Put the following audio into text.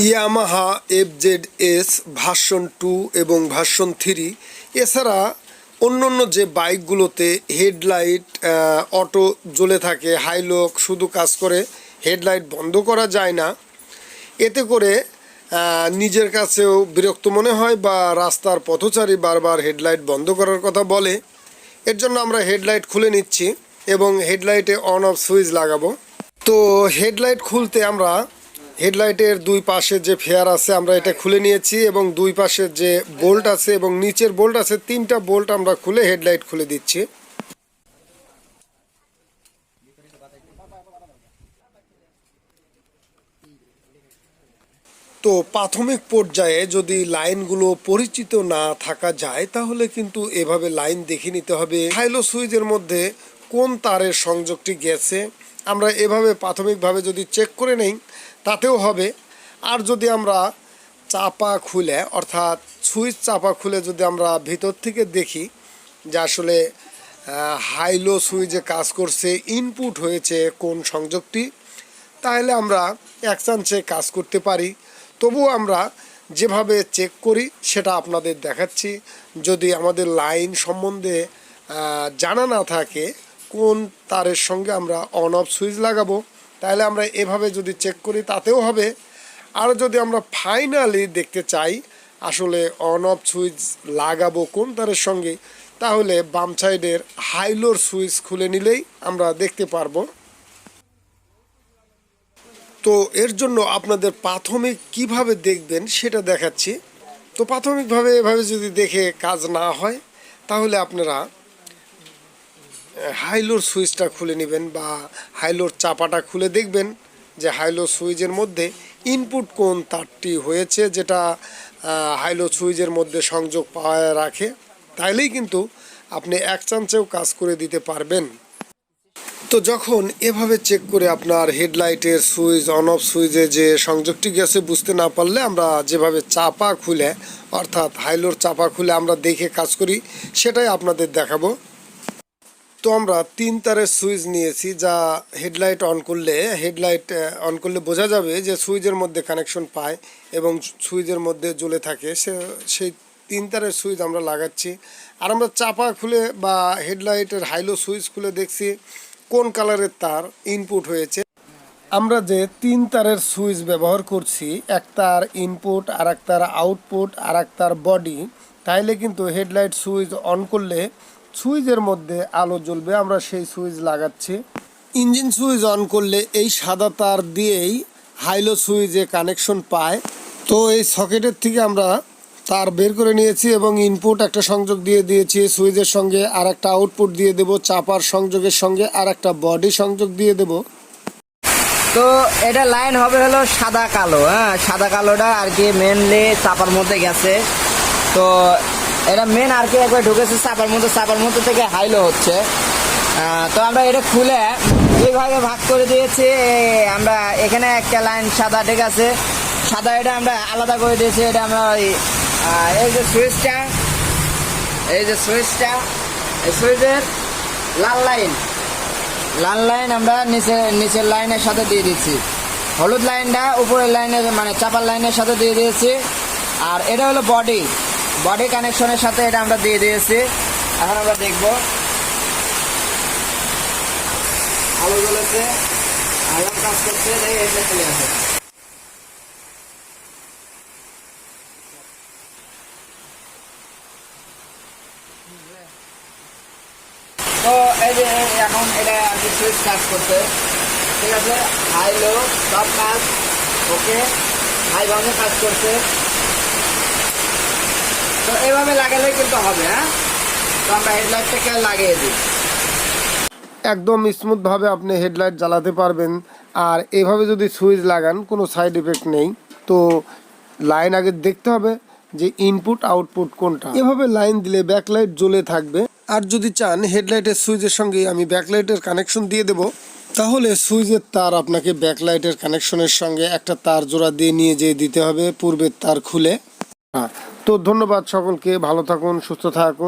Yamaha FZS version 2 এবং version 3 এছাড়া অন্যান্য যে বাইকগুলোতে হেডলাইট অটো জ্বলে থাকে, হাইলোক শুধু কাজ করে, হেডলাইট বন্ধ করা যায় না। এতে করে নিজের কাছেও বিরক্ত মনে হয় বা রাস্তার পথচারী বারবার হেডলাইট বন্ধ করার কথা বলে। এর জন্য আমরা হেডলাইট খুলে নিচ্ছি এবং হেডলাইটে অন অফ সুইচ লাগাবো। তো হেডলাইট খুলতে আমরা হেডলাইটের দুই পাশে যে ফেয়ার আছে আমরা এটা খুলে নিয়েছি এবং দুই পাশের যে বোল্ট আছে এবং নিচের বোল্ট আছে, তিনটা বোল্ট আমরা খুলে হেডলাইট খুলে দিচ্ছি। তো প্রাথমিক পর্যায়ে যদি লাইনগুলো পরিচিত না থাকা যায় তাহলে কিন্তু এভাবে লাইন দেখে নিতে হবে হাইলো সুইচের মধ্যে কোন তারের সংযোগটি গেছে। আমরা এভাবে প্রাথমিকভাবে যদি চেক করে নেই তাতেও হবে। আর যদি আমরা চাপা খুলে অর্থাৎ সুইচ চাপা খুলে যদি আমরা ভিতর থেকে দেখি যে আসলে হাইলো সুইচে কাজ করছে, ইনপুট হয়েছে কোন সংযোগটি, তাহলে আমরা এক চান্সে কাজ করতে পারি। তবুও আমরা যেভাবে চেক করি সেটা আপনাদের দেখাচ্ছি। যদি আমাদের লাইন সম্বন্ধে জানা না থাকে কোন তারের সঙ্গে আমরা অন অফ সুইচ লাগাবো, তাহলে আমরা এভাবে যদি চেক করি তাতেও হবে। আর যদি আমরা ফাইনালি দেখতে চাই আসলে অন অফ সুইচ লাগাবো কোন তারের সঙ্গে, তাহলে বাম সাইডের হাইলোর সুইচ খুলে নিলেই আমরা দেখতে পারবো। তো এর জন্য আপনাদের প্রাথমিক কিভাবে দেখবেন সেটা দেখাচ্ছি। তো প্রাথমিকভাবে এভাবে যদি দেখে কাজ না হয় তাহলে আপনারা হাইলোর সুইচটা খুলে নেবেন বা হাইলোর চাপাটা খুলে দেখবেন যে হাইলো সুইচের মধ্যে ইনপুট কোন তারটি হয়েছে, যেটা হাইলো সুইচের মধ্যে সংযোগ পাওয়া রাখে। তাইলেই কিন্তু আপনি এক চান্সেও কাজ করে দিতে পারবেন। তো যখন এভাবে চেক করে আপনার হেডলাইটের সুইচ অন অফ সুইচে যে সংযোগটি গেছে বুঝতে না পারলে আমরা যেভাবে চাপা খুলে অর্থাৎ হাইলোর চাপা খুলে আমরা দেখে কাজ করি সেটাই আপনাদের দেখাবো। তো আমরা 3 তারের সুইচ নিয়েছি, যা হেডলাইট অন করলে বোঝা যাবে যে সুইচের মধ্যে কানেকশন পায় এবং সুইচের মধ্যে জ্বলে থাকে। সেই 3 তারের সুইচ আমরা লাগাচ্ছি। আর আমরা চাপা খুলে বা হেডলাইটের হাইলো সুইচ খুলে দেখছি কোন কালারের তার ইনপুট হয়েছে। আমরা যে 3 তারের সুইচ ব্যবহার করছি, এক তার ইনপুট, আর এক তার আউটপুট, আর এক তার বডি, তাইলে কিন্তু হেডলাইট সুইচ অন করলে সুইচের মধ্যে আলো জ্বলবে। আমরা সেই সুইচ লাগাচ্ছি। ইঞ্জিন সুইচ অন করলে এই সাদা তার দিয়েই হাইলো সুইচে কানেকশন পায়। তো এই সকেটের থেকে আমরা তার বের করে নিয়েছি এবং ইনপুট একটা সংযোগ দিয়ে দিয়েছি সুইচের সঙ্গে, আর একটা আউটপুট দিয়ে দেব, চাপার সংযোগের সঙ্গে আর একটা বডি সংযোগ দিয়ে দেব। তো এটা লাইন হবে হলো সাদা কালো। সাদা কালোটা আর কি মেনলি চাপার মধ্যে গেছে। তো এটা মেন আর কি একবার ঢুকেছে চাপার মধ্যে থেকে হাইলো হচ্ছে। তো আমরা এটা খুলে দুই ভাগে ভাগ করে দিয়েছি। আমরা এখানে একটা লাইন সাদা, ঠিক আছে, সাদা এটা আমরা আলাদা করে দিয়েছি। এটা আমরা এই যে সুইচটা, এই সুইচের লাল লাইন আমরা নিচের লাইনের সাথে দিয়ে দিচ্ছি। হলুদ লাইনটা উপরের লাইনের মানে চাপার লাইনের সাথে দিয়ে দিয়েছি। আর এটা হলো বডি কানেকশনের সাথে এটা আমরা দিয়ে দিয়েছি। এখন আমরা দেখবো আলো জ্বলেছে, আলাম কাজ করছে, তাই এটা চলে আসে। তো এই যে এখন এটা আর কি সুইচ কাজ করছে, ঠিক আছে, হাই লো সব কাজ ওকে, হাই বামে কাজ করছে। তো এইভাবে লাগালে কিন্তু হবে। তো আমরা হেডলাইটটাকে লাগিয়ে দিই। একদম স্মুথভাবে আপনি হেডলাইট জ্বালাতে পারবেন। আর এভাবে যদি সুইচ লাগান কোনো সাইড এফেক্ট নেই। তো লাইন আগে দেখতে হবে যে ইনপুট আউটপুট কোনটা। এভাবে লাইন দিলে ব্যাকলাইট জ্বলে থাকবে। আর যদি চান হেডলাইটের সুইচের সঙ্গে আমি ব্যাকলাইটের কানেকশন দিয়ে দেব, তাহলে সুইচের তার আপনাকে ব্যাকলাইটের কানেকশনের সঙ্গে একটা তার জোড়া দিয়ে নিয়ে যেয়ে দিতে হবে, পূর্বের তার খুলে। তো ধন্যবাদ সকলকে, ভালো থাকুন, সুস্থ থাকুন।